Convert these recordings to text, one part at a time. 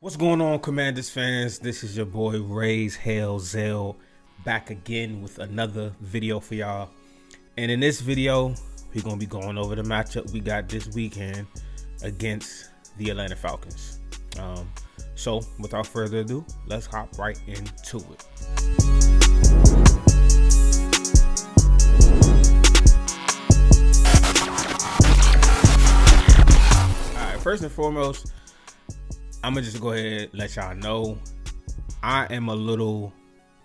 What's going on, Commanders fans? This is your boy Raise Hell Zell back again with another video for y'all. And in this video, we're going to be going over the matchup we got this weekend against the Atlanta Falcons. So without further ado, let's hop right into it. All right, first and foremost, I'm gonna just go ahead and let y'all know I am a little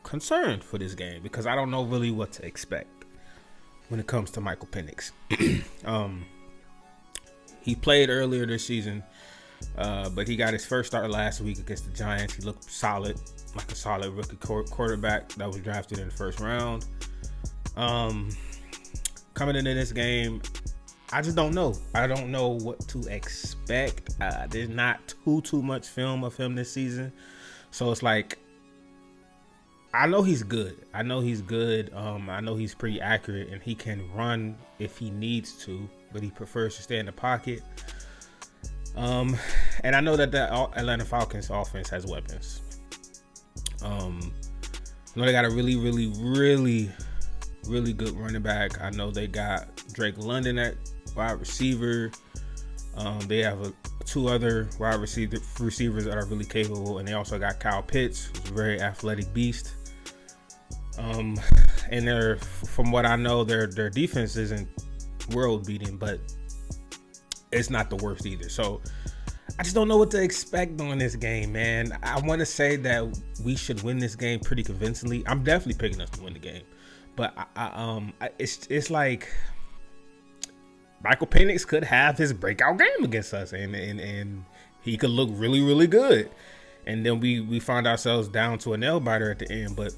concerned for this game because I don't know really what to expect when it comes to Michael Penix. He played earlier this season, but he got his first start last week against the Giants. He looked solid, like a solid rookie quarterback that was drafted in the first round. Coming into this game, I just don't know. I don't know what to expect. There's not too much film of him this season. So it's like, I know he's good. I know he's pretty accurate and he can run if he needs to, but he prefers to stay in the pocket. And I know that the Atlanta Falcons offense has weapons. I know they got a really good running back. I know they got Drake London at wide receiver. They have two other wide receivers that are really capable, and they also got Kyle Pitts, who's a very athletic beast. And from what I know, their defense isn't world beating, but it's not the worst either. So I just don't know what to expect on this game, man. I want to say that we should win this game pretty convincingly. I'm definitely picking us to win the game, but it's like Michael Penix could have his breakout game against us, and he could look really good, and then we find ourselves down to a nail biter at the end. But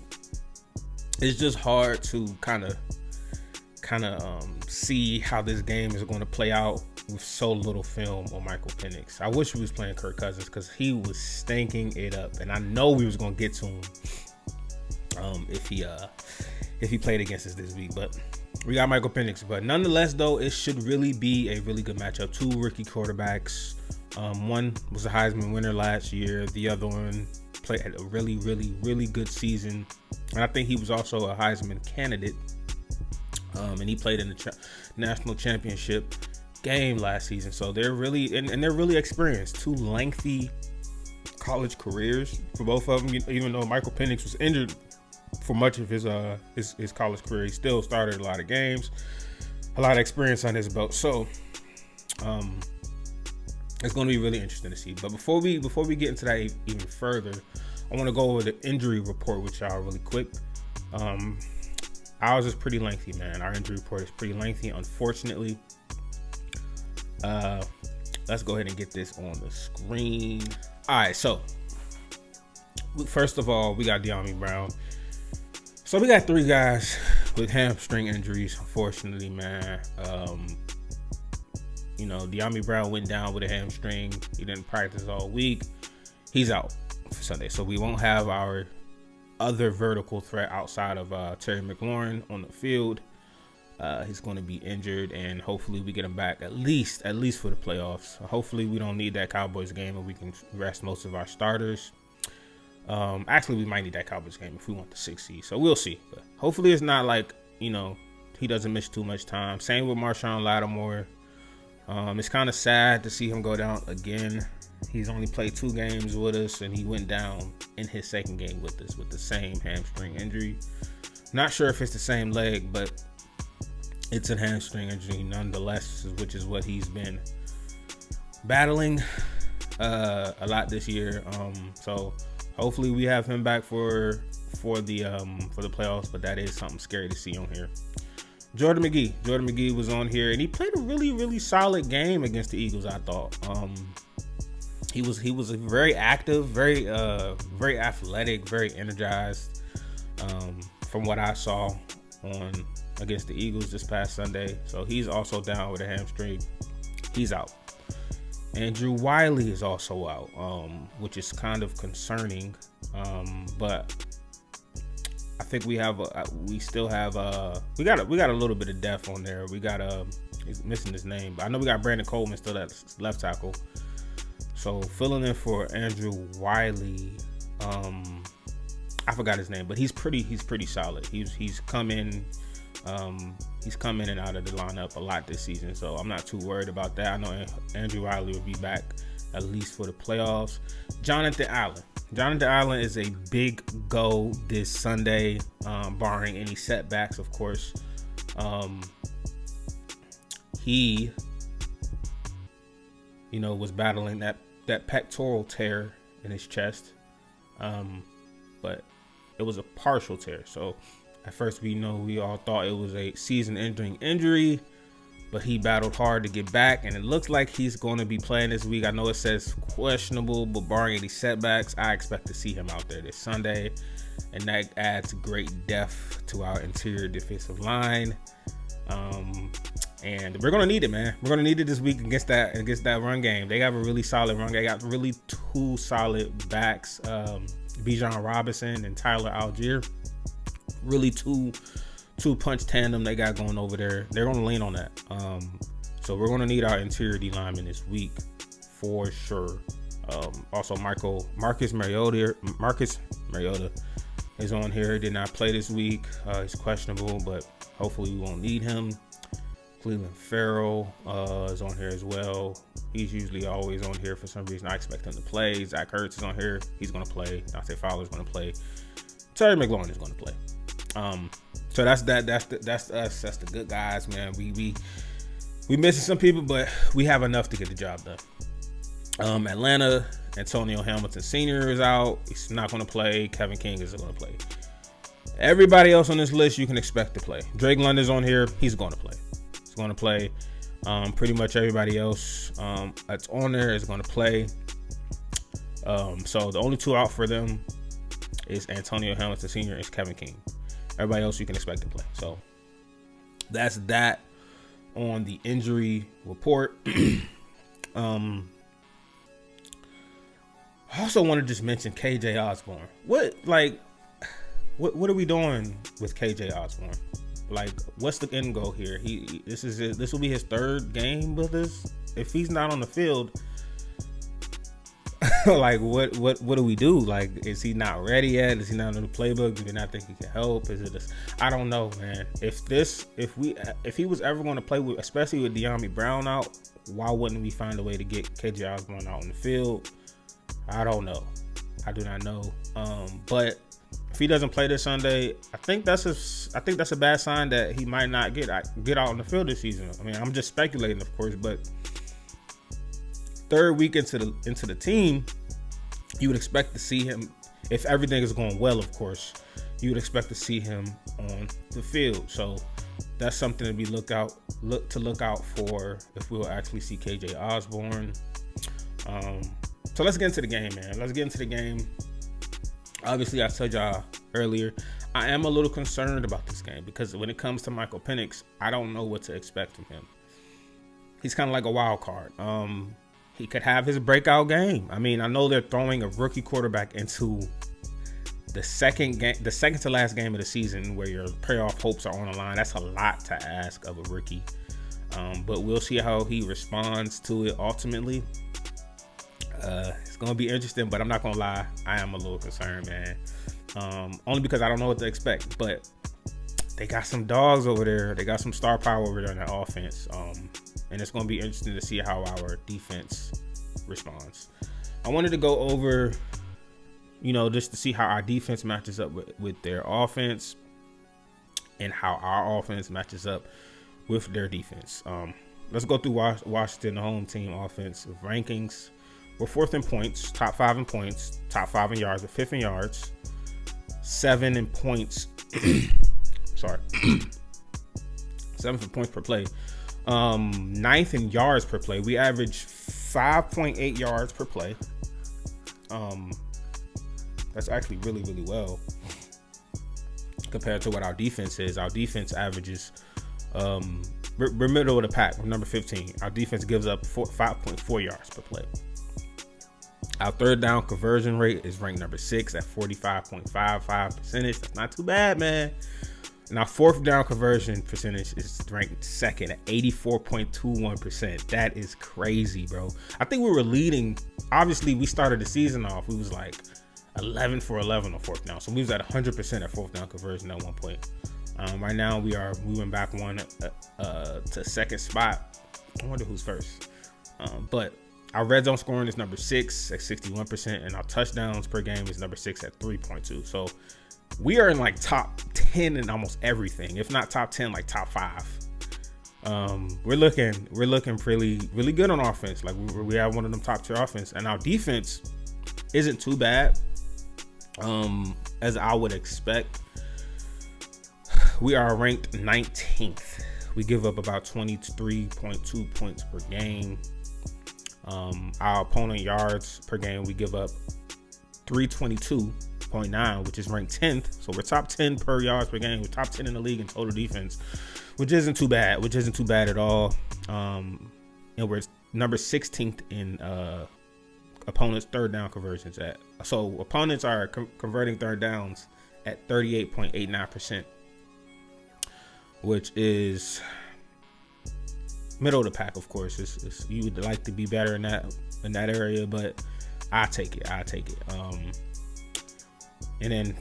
it's just hard to kind of see how this game is going to play out with so little film on Michael Penix. I wish we was playing Kirk Cousins because he was stinking it up, and I know we was going to get to him if he played against us this week. But we got Michael Penix. But nonetheless, though, it should really be a really good matchup. Two rookie quarterbacks. One was a Heisman winner last year. The other one played a really good season, and I think he was also a Heisman candidate. And he played in the national championship game last season. So they're really and they're really experienced. Two lengthy college careers for both of them. Even though Michael Penix was injured for much of his college career, he still started a lot of games, a lot of experience on his belt. So it's going to be really interesting to see. But before we get into that even further, I want to go over the injury report with y'all really quick. Ours is pretty lengthy, man. Our injury report is pretty lengthy, unfortunately. Let's go ahead and get this on the screen. All right, so first of all, we got Dyami Brown. So we got three guys with hamstring injuries, unfortunately, man. Dyami Brown went down with a hamstring. He didn't practice all week. He's out for Sunday. So we won't have our other vertical threat outside of Terry McLaurin on the field. He's going to be injured, and hopefully we get him back at least for the playoffs. Hopefully we don't need that Cowboys game and we can rest most of our starters. Actually, we might need that Cowboys game if we want the 6th seed. So we'll see. But hopefully it's not like, he doesn't miss too much time. Same with Marshawn Lattimore. It's kind of sad to see him go down again. He's only played 2 games with us, and he went down in his second game with us with the same hamstring injury. Not sure if it's the same leg, but it's a hamstring injury nonetheless, which is what he's been battling a lot this year. So hopefully we have him back for the playoffs, but that is something scary to see on here. Jordan McGee was on here, and he played a really solid game against the Eagles, I thought. He was very active, very athletic, very energized. From what I saw against the Eagles this past Sunday. So he's also down with a hamstring. He's out. Andrew Wiley is also out, which is kind of concerning. But I think we got a little bit of depth on there. We got he's missing his name, but I know we got Brandon Coleman still at left tackle. So filling in for Andrew Wiley. I forgot his name, but he's pretty solid. He's come in and out of the lineup a lot this season, so I'm not too worried about that. I know Andrew Wiley will be back at least for the playoffs. Jonathan Allen is a big go this Sunday, barring any setbacks, of course. He, was battling that pectoral tear in his chest, but it was a partial tear. So at first we all thought it was a season-ending injury, but he battled hard to get back, and it looks like he's going to be playing this week. I know it says questionable, but barring any setbacks, I expect to see him out there this Sunday, and that adds great depth to our interior defensive line. And we're going to need it, man. We're going to need it this week against that run game. They have a really solid run game. They got really two solid backs, Bijan Robinson and Tyler Algier. Really two punch tandem they got going over there. They're going to lean on that. So we're going to need our interior D lineman this week for sure. Also, Marcus Mariota is on here. Did not play this week. He's questionable, but hopefully we won't need him. Cleveland Farrell is on here as well. He's usually always on here for some reason. I expect him to play. Zach Ertz is on here. He's going to play. Dante Fowler is going to play. Terry McLaurin is going to play. So that's us. That's the good guys, man. We missing some people, but we have enough to get the job done. Atlanta, Antonio Hamilton Sr. is out. He's not going to play. Kevin King is going to play. Everybody else on this list you can expect to play. Drake London's on here. He's going to play. He's going to play. Pretty much everybody else that's on there is going to play. So the only two out for them is Antonio Hamilton Sr. and Kevin King. Everybody else you can expect to play. So that's that on the injury report. I also want to just mention KJ Osborne. What are we doing with KJ Osborne? Like, what's the end goal here? This will be his third game with us. If he's not on the field, like what do we do? Like, is he not ready yet? Is he not in the playbook? Do we not think he can help? Is it just, I don't know, man. If he was ever going to play with, especially with De'Ami Brown out, why wouldn't we find a way to get KJ Osborne out on the field? I don't know. I do not know. But if he doesn't play this Sunday, I think that's a bad sign that he might not get out on the field this season. I mean, I'm just speculating, of course, but third week into the team, you would expect to see him, if everything is going well, of course, you would expect to see him on the field. So that's something to look out for if we'll actually see KJ Osborne. So let's get into the game, man. Let's get into the game. Obviously, I told y'all earlier, I am a little concerned about this game because when it comes to Michael Penix, I don't know what to expect from him. He's kind of like a wild card. He could have his breakout game. I mean, I know they're throwing a rookie quarterback into the second to last game of the season where your playoff hopes are on the line. That's a lot to ask of a rookie. But we'll see how he responds to it ultimately. It's going to be interesting, but I'm not going to lie. I am a little concerned, man. Only because I don't know what to expect. But they got some dogs over there. They got some star power over there in that offense. And it's going to be interesting to see how our defense responds. I wanted to go over, just to see how our defense matches up with their offense and how our offense matches up with their defense. Let's go through Washington, the home team offensive rankings. We're fourth in points, top 5 in points, top 5 in yards, but 5th in yards, 7 in points. Sorry. 7th in points per play. 9th in yards per play. We average 5.8 yards per play. That's actually really, really well compared to what our defense is. Our defense averages, we're middle of the pack. We're number 15. Our defense gives up 5.4 yards per play. Our third down conversion rate is ranked number 6 at 45.55%. That's not too bad, man. And our fourth down conversion percentage is ranked second at 84.21%. That is crazy, bro. I think we were leading. Obviously, we started the season off. We was like 11 for 11 on fourth down. So we was at 100% at fourth down conversion at one point. Right now, we went back one to second spot. I wonder who's first. But our red zone scoring is number 6 at 61%, and our touchdowns per game is number 6 at 3.2. So we are in like top 10 in almost everything, if not top 10, like top 5. We're looking really good on offense. Like we have one of them top tier offense, and our defense isn't too bad, as I would expect. We are ranked 19th. We give up about 23.2 points per game. Our opponent yards per game, we give up 322.9, which is ranked 10th. So we're top 10 per yards per game. We're top 10 in the league in total defense, which isn't too bad at all. And we're number 16th in opponents' third down conversions at. So opponents are converting third downs at 38.89%, which is middle of the pack. Of course, you would like to be better in that area, but I take it. And then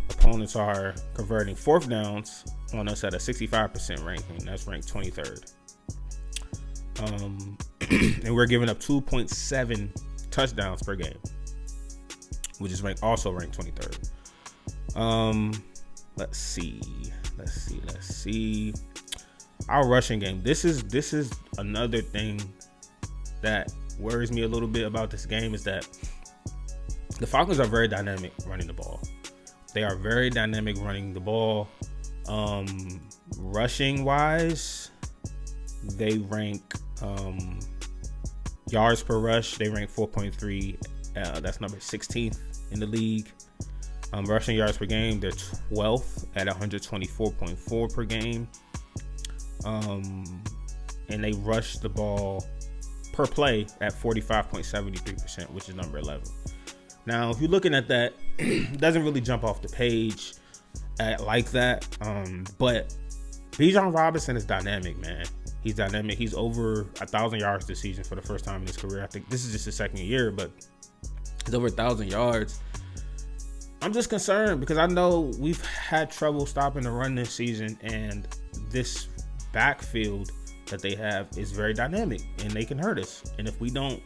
opponents are converting fourth downs on us at a 65% ranking. That's ranked 23rd. And we're giving up 2.7 touchdowns per game, which is also ranked 23rd. Let's see. Our rushing game. This is another thing that worries me a little bit about this game, is that the Falcons are very dynamic running the ball. They are very dynamic running the ball. Rushing wise, they rank yards per rush. They rank 4.3. That's number 16th in the league. Rushing yards per game, they're 12th at 124.4 per game. And they rush the ball per play at 45.73%, which is number 11. Now, if you're looking at that, it doesn't really jump off the page like that. But Bijan Robinson is dynamic, man. He's dynamic. He's over 1,000 yards this season for the first time in his career. I think this is just his second year, but he's over 1,000 yards. I'm just concerned because I know we've had trouble stopping the run this season, and this backfield that they have is very dynamic, and they can hurt us. And if we don't,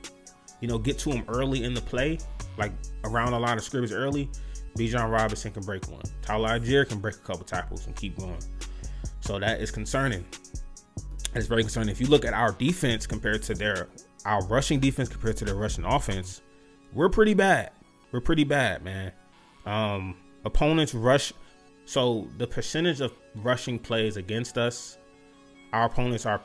get to them early in the play, like around the line of scrimmage early, Bijan Robinson can break one. Tyler Algier can break a couple tackles and keep going. So that is concerning. It's very concerning. If you look at our defense compared to our rushing defense compared to their rushing offense, we're pretty bad. We're pretty bad, man. Opponents rush. So the percentage of rushing plays against us, our opponents are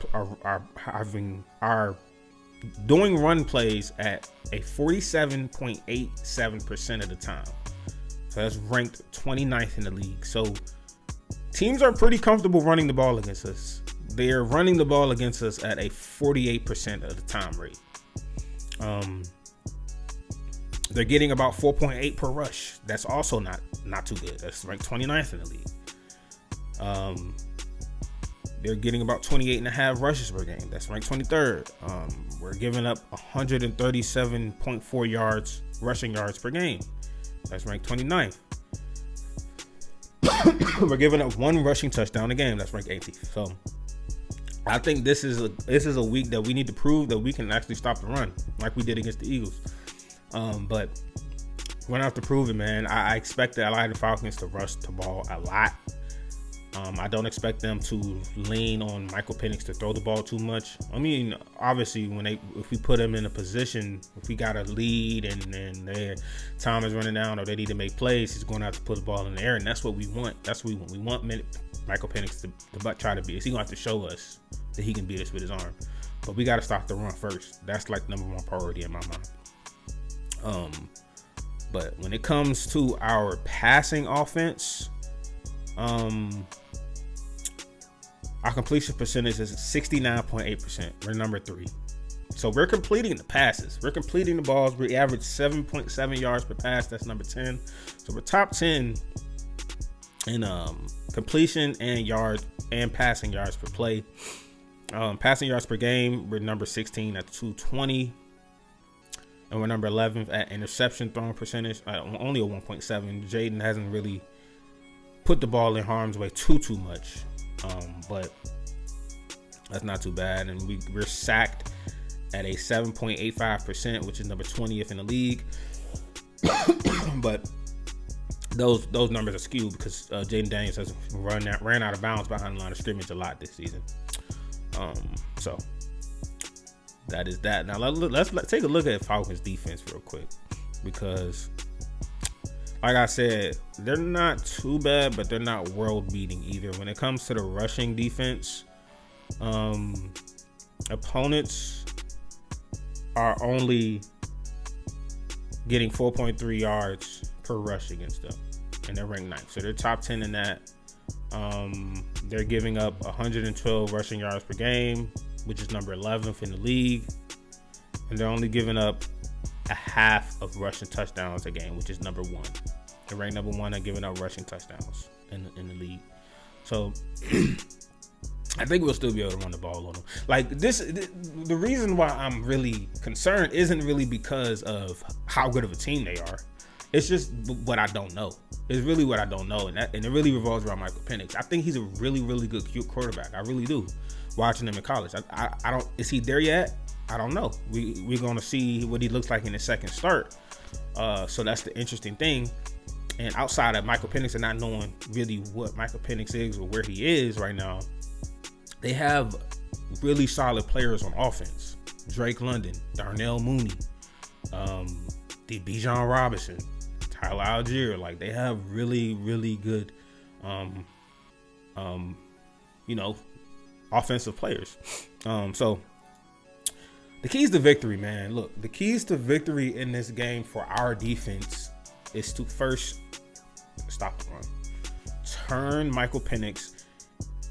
doing run plays at a 47.87% of the time. So that's ranked 29th in the league. So teams are pretty comfortable running the ball against us. They're running the ball against us at a 48% of the time rate. They're getting about 4.8 per rush. That's also not too good. That's ranked 29th in the league. They're getting about 28.5 rushes per game. That's ranked 23rd. We're giving up 137.4 rushing yards per game. That's ranked 29th. We're giving up 1 rushing touchdown a game. That's ranked 18th. So I think this is a week that we need to prove that we can actually stop the run, like we did against the Eagles. But we're gonna have to prove it, man. I expect the Atlanta Falcons to rush the ball a lot. I don't expect them to lean on Michael Penix to throw the ball too much. I mean, obviously, if we put them in a position, if we got a lead and their time is running down or they need to make plays, he's going to have to put the ball in the air, and that's what we want. That's what we want. We want Michael Penix to try to beat us. He's going to have to show us that he can beat us with his arm. But we got to stop the run first. That's like number one priority in my mind. But when it comes to our passing offense, our completion percentage is 69.8%. We're number 3. So we're completing the passes. We're completing the balls. We average 7.7 yards per pass. That's number 10. So we're top 10 in completion and yards and passing yards per play. Passing yards per game, we're number 16 at 220. And we're number 11 at interception throwing percentage, only a 1.7. Jaden hasn't really put the ball in harm's way too much, but that's not too bad. And we're sacked at a 7.85%, which is number 20th in the league. But those numbers are skewed because Jaden Daniels has ran out of bounds behind the line of scrimmage a lot this season. So that is that. Now let's take a look at Falcons defense real quick, because like I said, they're not too bad, but they're not world beating either. When it comes to the rushing defense, opponents are only getting 4.3 yards per rush against them, and they're ranked 9th. So they're top 10 in that. They're giving up 112 rushing yards per game, which is number 11th in the league, and they're only giving up a half of rushing touchdowns a game, which is number 1. They're ranked number 1 at giving up rushing touchdowns in the league. So I think we'll still be able to run the ball on them. Like the reason why I'm really concerned isn't really because of how good of a team they are. It's just what I don't know. It's really what I don't know, and it really revolves around Michael Penix. I think he's a really, really good quarterback. I really do. Watching him in college, I don't. Is he there yet? I don't know. We're gonna see what he looks like in his second start. So that's the interesting thing. And outside of Michael Penix and not knowing really what Michael Penix is or where he is right now, they have really solid players on offense. Drake London, Darnell Mooney, Bijan Robinson, Tyler Algier. Like, they have really, really good, offensive players. So the keys to victory, man. Look, the keys to victory in this game for our defense is to first stop the run, turn Michael Penix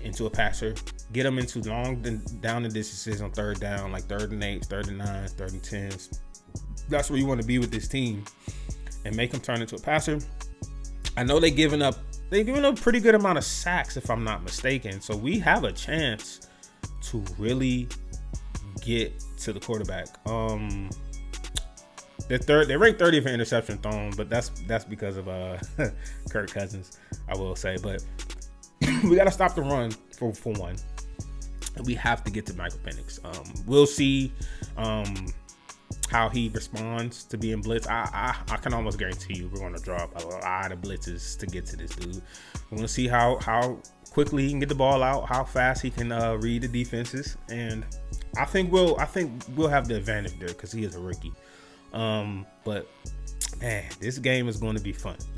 into a passer, get him into long down and distances on third down, like 3rd and 8s, 3rd and 9s, 3rd and 10s. That's where you want to be with this team, and make him turn into a passer. I know they've given up a pretty good amount of sacks, if I'm not mistaken. So we have a chance to really get to the quarterback. They're ranked 30th in interception thrown, but that's because of Kirk Cousins, I will say. But we got to stop the run for one, and we have to get to Michael Penix. We'll see how he responds to being blitzed. I can almost guarantee you we're going to drop a lot of blitzes to get to this dude. We're going to see how quickly he can get the ball out, how fast he can read the defenses, and I think we'll have the advantage there because he is a rookie. But man, this game is going to be fun. I'm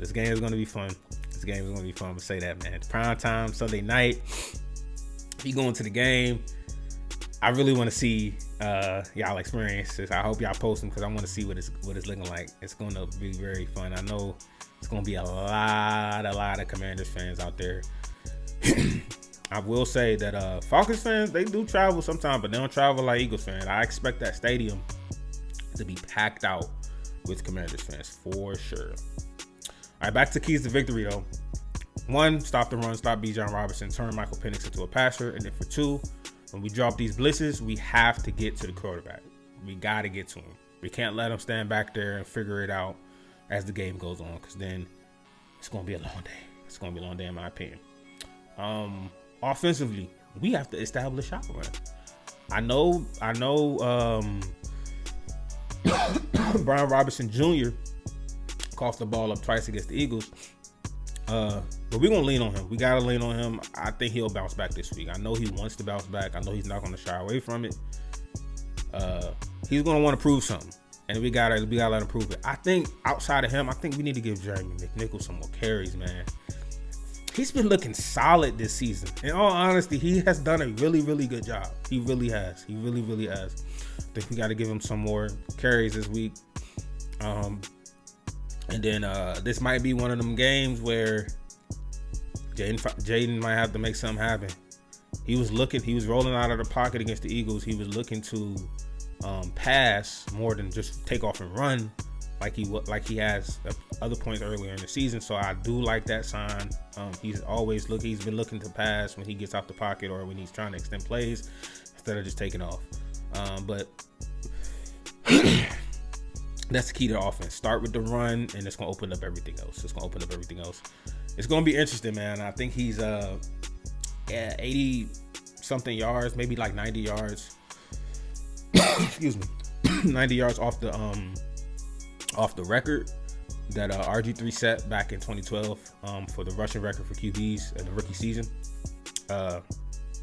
gonna say that, man. It's prime time Sunday night. If you go into the game, I really want to see y'all experiences. I hope y'all post them because I want to see what it's looking like. It's going to be very fun. I know it's going to be a lot of Commanders fans out there. I will say that Falcons fans, they do travel sometimes, but they don't travel like Eagles fans. I expect that stadium to be packed out with Commanders fans for sure. All right, back to keys to victory though. 1, stop the run, stop Bijan Robinson, turn Michael Penix into a passer, and then for 2, when we drop these blitzes, we have to get to the quarterback. We got to get to him. We can't let him stand back there and figure it out as the game goes on, because then it's going to be a long day. It's going to be a long day in my opinion. Offensively, we have to establish our run. I know Brian Robinson Jr. coughed the ball up twice against the Eagles. But we're going to lean on him. We got to lean on him. I think he'll bounce back this week. I know he wants to bounce back. I know he's not going to shy away from it. He's going to want to prove something. And we got to let him prove it. I think outside of him, I think we need to give Jeremy McNichols some more carries, man. He's been looking solid this season. In all honesty, he has done a really, really good job. He really has. He really, really has. I think we got to give him some more carries this week. And then this might be one of them games where Jaden might have to make something happen. He was rolling out of the pocket against the Eagles. He was looking to pass more than just take off and run like he has at other points earlier in the season. So I do like that sign. He's been looking to pass when he gets off the pocket or when he's trying to extend plays instead of just taking off. But that's the key to the offense. Start with the run, and it's gonna open up everything else. It's gonna be interesting, man. I think he's 80 something yards, maybe like 90 yards. Excuse me. 90 yards off the record that RG3 set back in 2012 for the rushing record for QBs in the rookie season.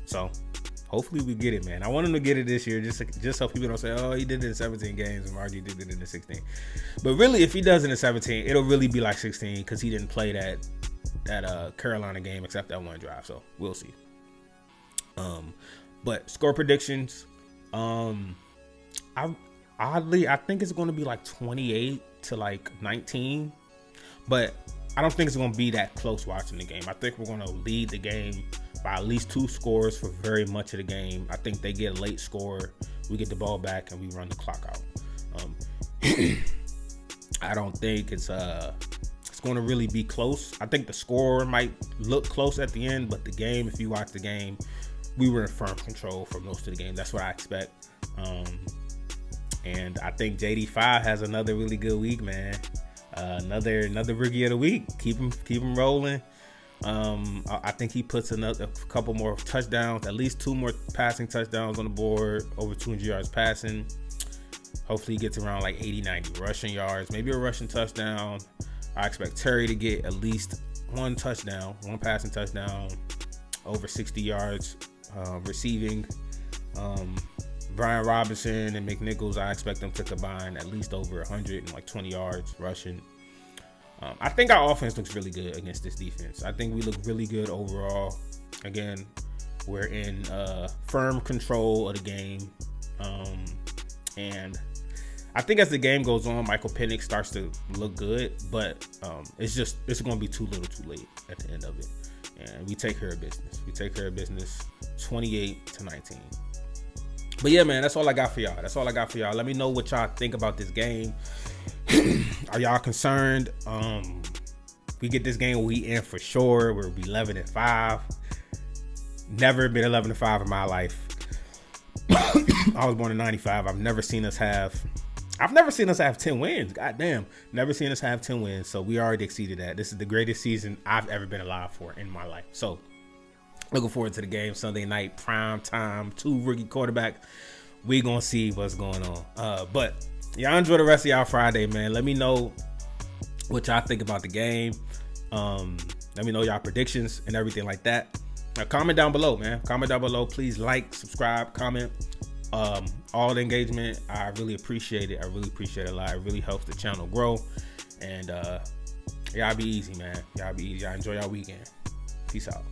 So hopefully we get it, man. I want him to get it this year, just so people don't say, oh, he did it in 17 games and RG did it in the 16. But really, if he does it in 17, it'll really be like 16 because he didn't play that Carolina game except that one drive. So we'll see. But score predictions, I think it's going to be like 28 to like 19, but I don't think it's going to be that close watching the game. I think we're going to lead the game by at least 2 scores for very much of the game. I think they get a late score, we get the ball back, and we run the clock out. I don't think it's going to really be close. I think the score might look close at the end, but the game, if you watch the game, we were in firm control for most of the game. That's what I expect. And I think JD5 has another really good week, man. Another rookie of the week. Keep him rolling. I think he puts a couple more touchdowns, at least 2 more passing touchdowns on the board, over 200 yards passing. Hopefully he gets around like 80, 90 rushing yards, maybe a rushing touchdown. I expect Terry to get at least 1 passing touchdown, over 60 yards receiving. Brian Robinson and McNichols, I expect them to combine at least over 120 yards rushing. I think our offense looks really good against this defense. I think we look really good overall. Again, we're in firm control of the game. And I think as the game goes on, Michael Penix starts to look good, but it's going to be too little too late at the end of it. And we take care of business. 28 to 19. But yeah, man, that's all I got for y'all. Let me know what y'all think about this game. Are y'all concerned? We get this game, we in for sure. We'll be 11-5. Never been 11-5 in my life. I was born in 95. I've never seen us have 10 wins. God damn. Never seen us have 10 wins. So we already exceeded that. This is the greatest season I've ever been alive for in my life. So looking forward to the game Sunday night, prime time, 2 rookie quarterbacks. We gonna see what's going on. But y'all enjoy the rest of y'all Friday, man. Let me know what y'all think about the game. Let me know y'all predictions and everything like that. Comment down below, man. Comment down below. Please like, subscribe, comment. All the engagement, I really appreciate it. I really appreciate it a lot. It really helps the channel grow. And y'all be easy, man. Y'all be easy. Y'all enjoy y'all weekend. Peace out.